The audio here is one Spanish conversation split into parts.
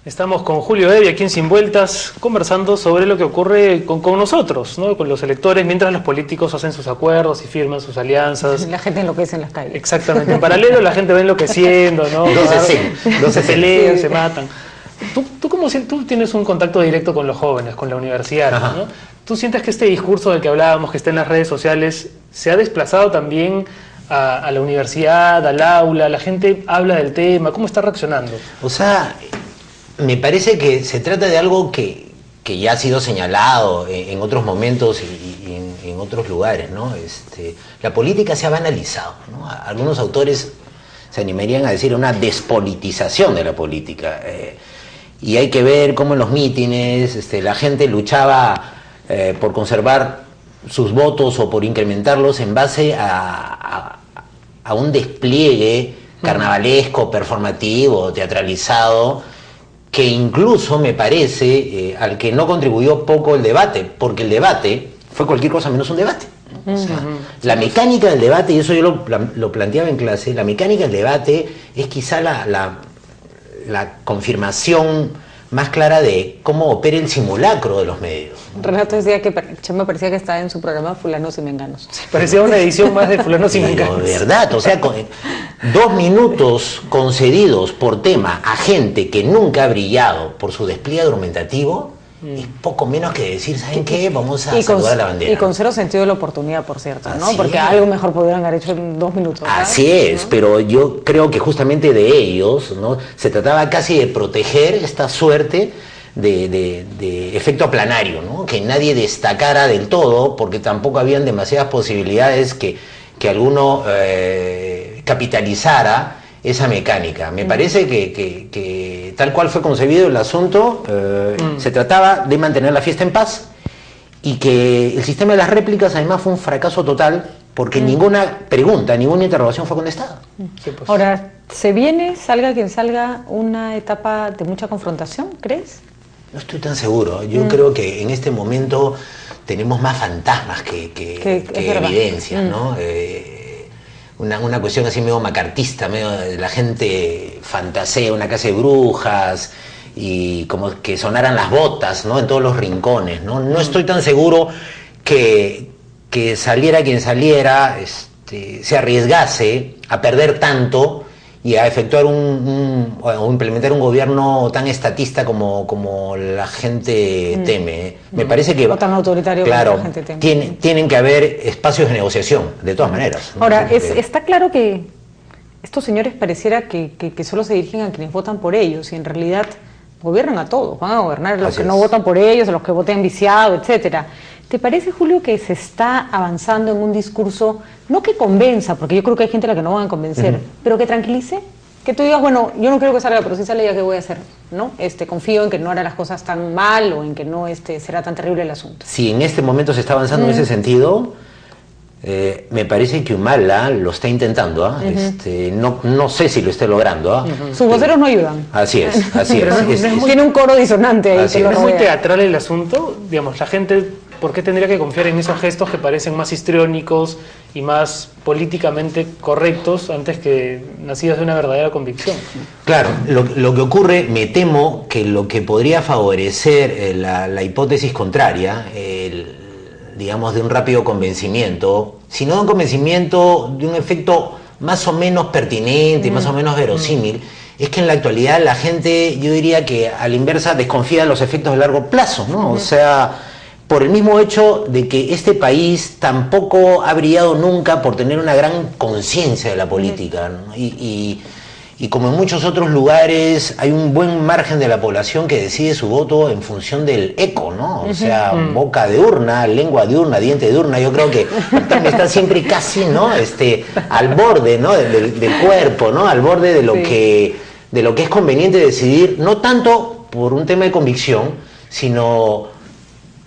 Estamos con Julio Debbie aquí en Sin Vueltas conversando sobre lo que ocurre con nosotros, ¿no? Con los electores, mientras los políticos hacen sus acuerdos y firman sus alianzas. La gente enloquece en las calles. Exactamente. En paralelo la gente va enloqueciendo, ¿no? Se pelean, se matan. Tú tienes un contacto directo con los jóvenes, con la universidad, ¿no? ¿Tú sientes que este discurso del que hablábamos, que está en las redes sociales, se ha desplazado también a la universidad, al aula? ¿La gente habla del tema? ¿Cómo está reaccionando? O sea, me parece que se trata de algo que ya ha sido señalado en otros momentos y en otros lugares, ¿no? La política se ha banalizado, ¿no? Algunos autores se animarían a decir una despolitización de la política. Y hay que ver cómo en los mítines la gente luchaba por conservar sus votos o por incrementarlos en base a un despliegue carnavalesco, performativo, teatralizado, que incluso me parece al que no contribuyó poco el debate, porque el debate fue cualquier cosa menos un debate. O sea, la mecánica del debate, y eso yo lo planteaba en clase, la mecánica del debate es quizá la confirmación más clara de cómo opera el simulacro de los medios. Renato decía que Chema parecía que estaba en su programa Fulanos y Menganos. Sí, parecía una edición más de Fulanos y Menganos. De verdad, o sea, con 2 minutos concedidos por tema a gente que nunca ha brillado por su despliegue argumentativo, es poco menos que decir, ¿saben qué? Vamos a saludar la bandera. Y con cero sentido de la oportunidad, por cierto, ¿no? Así porque es. algo mejor podrían haber hecho en 2 minutos, ¿verdad? Así es, pero yo creo que justamente de ellos, ¿no? Se trataba casi de proteger esta suerte de efecto aplanario, ¿no? Que nadie destacara del todo, porque tampoco habían demasiadas posibilidades que alguno capitalizara esa mecánica. Me parece que tal cual fue concebido el asunto, se trataba de mantener la fiesta en paz, y que el sistema de las réplicas además fue un fracaso total, porque ninguna pregunta, ninguna interrogación fue contestada. Sí, pues. Ahora, ¿se viene, salga quien salga, una etapa de mucha confrontación, crees? No estoy tan seguro. Yo creo que en este momento tenemos más fantasmas que evidencias, ¿no? Una cuestión así medio macartista, medio la gente fantasea una casa de brujas y como que sonaran las botas, ¿no? En todos los rincones, ¿no? No estoy tan seguro que saliera quien saliera, se arriesgase a perder tanto y a efectuar o implementar un gobierno tan estatista como la gente teme. Me parece que... O tan autoritario, claro, como la gente teme. Tienen que haber espacios de negociación, de todas maneras, ¿no? Ahora, está claro que estos señores pareciera que solo se dirigen a quienes votan por ellos, y en realidad gobiernan a todos, van a gobernar a los que no votan por ellos, a los que voten viciado, etcétera. ¿Te parece, Julio, que se está avanzando en un discurso, no que convenza, porque yo creo que hay gente a la que no van a convencer, pero que tranquilice? Que tú digas, bueno, yo no creo que salga, pero si sale, ¿ya qué voy a hacer? ¿No? Confío en que no hará las cosas tan mal, o en que no será tan terrible el asunto. Si en este momento se está avanzando en ese sentido, me parece que Humala lo está intentando, no sé si lo esté logrando. Sus voceros no ayudan. Así es. Tiene un coro disonante ahí. Así Que lo ¿Es muy rodea. teatral el asunto? Digamos, la gente, ¿por qué tendría que confiar en esos gestos que parecen más histriónicos y más políticamente correctos antes que nacidos de una verdadera convicción? Claro, lo que ocurre, me temo que lo que podría favorecer la hipótesis contraria, digamos, de un rápido convencimiento, sino de un convencimiento de un efecto más o menos pertinente, más o menos verosímil, es que en la actualidad la gente, yo diría que a la inversa, desconfía de los efectos de largo plazo, ¿no? O sea, por el mismo hecho de que este país tampoco ha brillado nunca por tener una gran conciencia de la política, ¿no? Y como en muchos otros lugares hay un buen margen de la población que decide su voto en función del eco, ¿no? O sea, boca de urna, lengua de urna, diente de urna. Yo creo que está siempre casi, ¿no? Al borde, ¿no? del cuerpo, ¿no? Al borde de lo que es conveniente decidir, no tanto por un tema de convicción, sino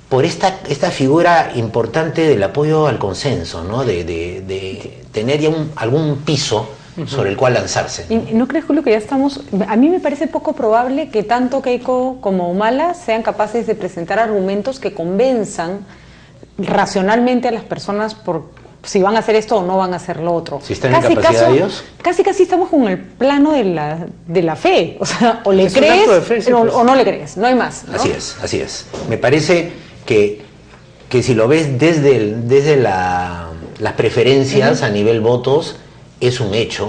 por esta figura importante del apoyo al consenso, ¿no? De tener ya algún piso sobre el cual lanzarse. ¿Y no crees, Julio, que ya estamos...? A mí me parece poco probable que tanto Keiko como Humala sean capaces de presentar argumentos que convenzan racionalmente a las personas si van a hacer esto o no van a hacer lo otro. Si están en capacidad de ellos. Casi estamos con el plano de la fe. O sea, o le crees fe, sí, o no le crees, no hay más, ¿no? Así es. Me parece que si lo ves desde las preferencias a nivel votos, es un hecho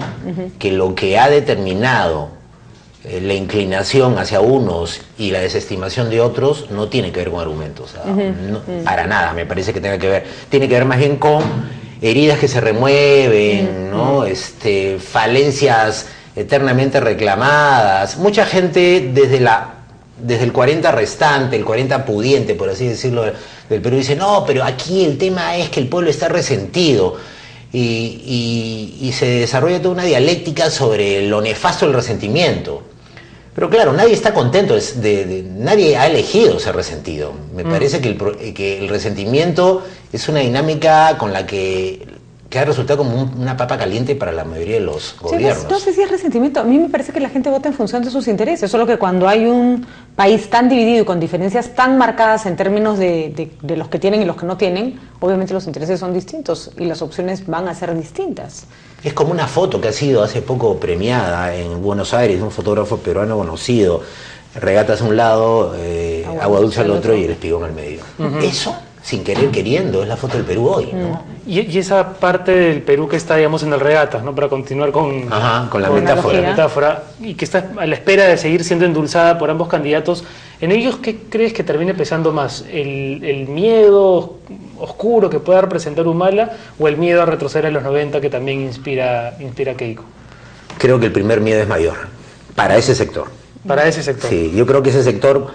que lo que ha determinado la inclinación hacia unos y la desestimación de otros no tiene que ver con argumentos, para nada, me parece que tiene que ver más bien con heridas que se remueven, ¿no? Falencias eternamente reclamadas. Mucha gente desde el 40 restante, el 40 pudiente, por así decirlo, del Perú, dice, no, pero aquí el tema es que el pueblo está resentido. Y se desarrolla toda una dialéctica sobre lo nefasto del resentimiento. Pero claro, nadie está contento, nadie ha elegido ser resentido. Me parece que el resentimiento es una dinámica con la que ha resultado como una papa caliente para la mayoría de los gobiernos. No sé si es resentimiento, a mí me parece que la gente vota en función de sus intereses, solo que cuando hay un país tan dividido y con diferencias tan marcadas en términos de los que tienen y los que no tienen, obviamente los intereses son distintos y las opciones van a ser distintas. Es como una foto que ha sido hace poco premiada en Buenos Aires, un fotógrafo peruano conocido, regatas a un lado, agua dulce al otro y el espigón al medio. Eso, sin querer queriendo, es la foto del Perú hoy, ¿no? Y esa parte del Perú que está, digamos, en el regatas, ¿no? Para continuar con la metáfora. Y que está a la espera de seguir siendo endulzada por ambos candidatos. ¿En ellos qué crees que termine pesando más? ¿El miedo oscuro que pueda representar Humala o el miedo a retroceder a los 90 que también inspira a Keiko? Creo que el primer miedo es mayor, para ese sector. Para ese sector. Sí, yo creo que ese sector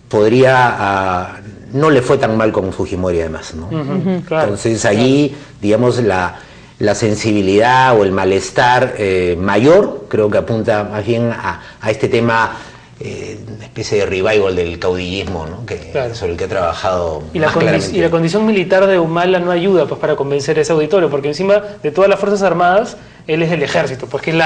podría... no le fue tan mal con Fujimori además, ¿no? Claro, entonces allí, digamos, la sensibilidad o el malestar mayor creo que apunta más bien a este tema, una especie de revival del caudillismo, ¿no? Sobre el que ha trabajado más claramente. Y la condición militar de Humala no ayuda pues para convencer a ese auditorio, porque encima de todas las Fuerzas Armadas, él es del Ejército, pues que es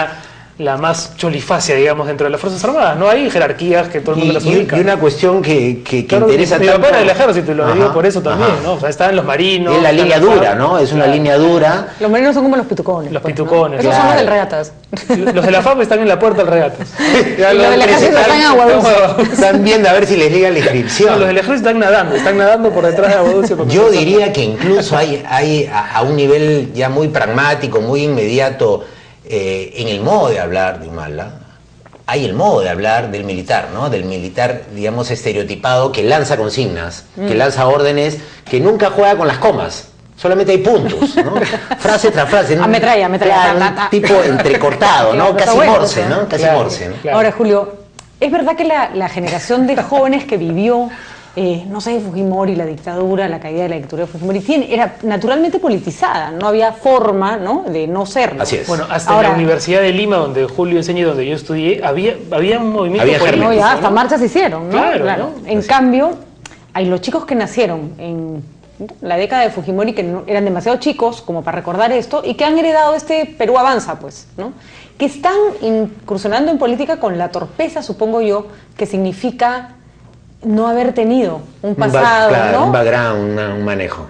la más cholifacia, digamos, dentro de las Fuerzas Armadas. No hay jerarquías que todo el mundo las ubica. Y una cuestión que claro, interesa tanto... Mi papá era del Ejército, y lo digo por eso también, ¿no? O sea, estaban los marinos... Es la línea dura, ¿no? Es una línea dura. Los marinos son como los pitucones. Los pitucones. ¿no? Esos son los del Regatas. Los de la FAP están en la puerta del Regatas. Y los del Ejército están en Agua Dulce. Están viendo a ver si les llega la inscripción. No, los del Ejército están nadando por detrás de Agua Dulce. Yo diría que incluso hay a un nivel ya muy pragmático, muy inmediato, en el modo de hablar de Humala, hay el modo de hablar del militar, ¿no? Del militar, digamos, estereotipado que lanza consignas, que lanza órdenes, que nunca juega con las comas, solamente hay puntos, ¿no? Frase tras frase. Ametralla. Tipo entrecortado, ¿no? Casi Morse, ¿no? Casi Morse, ¿no? Ahora, Julio, es verdad que la generación de jóvenes que vivió no sé, Fujimori, la dictadura, la caída de la dictadura de Fujimori, era naturalmente politizada, no había forma, ¿no?, de no serlo. Así es. Bueno, hasta en la Universidad de Lima, donde Julio enseña y donde yo estudié, había un movimiento político. No, ya, hasta marchas se hicieron, ¿no? Claro. ¿No? En cambio, hay los chicos que nacieron en la década de Fujimori, que no, eran demasiado chicos como para recordar esto, y que han heredado este Perú Avanza, pues, ¿no?, que están incursionando en política con la torpeza, supongo yo, que significa no haber tenido un pasado, ¿no? Un background, un manejo.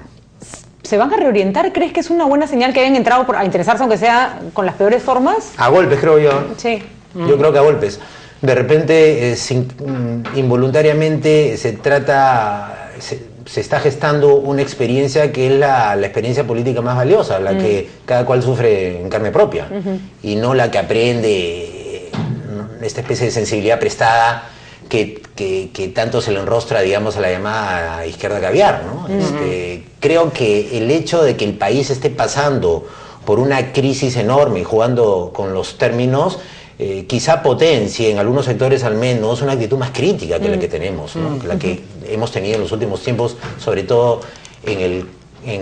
¿Se van a reorientar? ¿Crees que es una buena señal que hayan entrado a interesarse, aunque sea con las peores formas? A golpes, creo yo. Sí. Yo creo que a golpes. De repente, involuntariamente, se está gestando una experiencia que es la experiencia política más valiosa, la que cada cual sufre en carne propia, y no la que aprende esta especie de sensibilidad prestada que tanto se le enrostra, digamos, a la llamada izquierda caviar, ¿no? Creo que el hecho de que el país esté pasando por una crisis enorme y jugando con los términos, quizá potencie en algunos sectores al menos una actitud más crítica que la que tenemos, ¿no? La que hemos tenido en los últimos tiempos, sobre todo en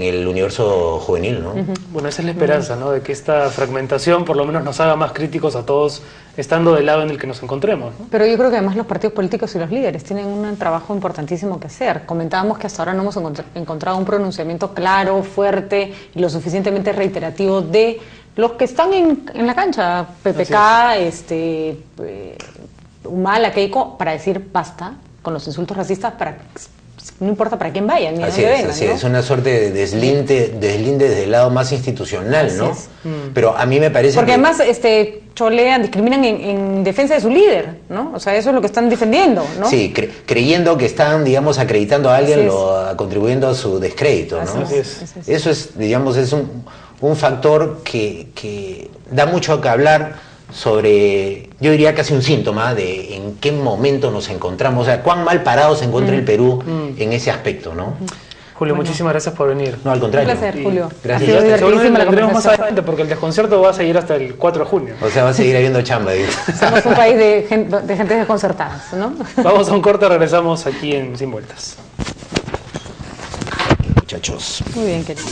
el universo juvenil, ¿no? Bueno, esa es la esperanza, ¿no?, de que esta fragmentación por lo menos nos haga más críticos a todos, estando del lado en el que nos encontremos, ¿no? Pero yo creo que además los partidos políticos y los líderes tienen un trabajo importantísimo que hacer. Comentábamos que hasta ahora no hemos encontrado un pronunciamiento claro, fuerte y lo suficientemente reiterativo de los que están en la cancha, PPK, Humala, Keiko, para decir basta con los insultos racistas, para no importa para quién vayan, ni así dónde es, vengan, así ¿no? es una suerte de deslinde desde el lado más institucional, Así ¿no? es. Pero a mí me parece Porque que... además cholean, discriminan en defensa de su líder, ¿no? O sea, eso es lo que están defendiendo, ¿no? Sí, creyendo que están, digamos, acreditando a alguien, Así contribuyendo a su descrédito, ¿no? Así es. Eso es, digamos, es un factor que da mucho que hablar sobre, yo diría casi un síntoma de en qué momento nos encontramos, o sea, cuán mal parado se encuentra el Perú en ese aspecto, ¿no? Julio, muchísimas gracias por venir. No, al contrario. Un placer, Julio. Gracias. Ha sido divertidísima Seguro la tendremos más conversación. adelante porque el desconcierto va a seguir hasta el 4 de junio. O sea, va a seguir habiendo chamba. ¿Sí? Somos un país de gente desconcertadas, ¿no? Vamos a un corte, regresamos aquí en Sin Vueltas. Muchachos. Muy bien, querido.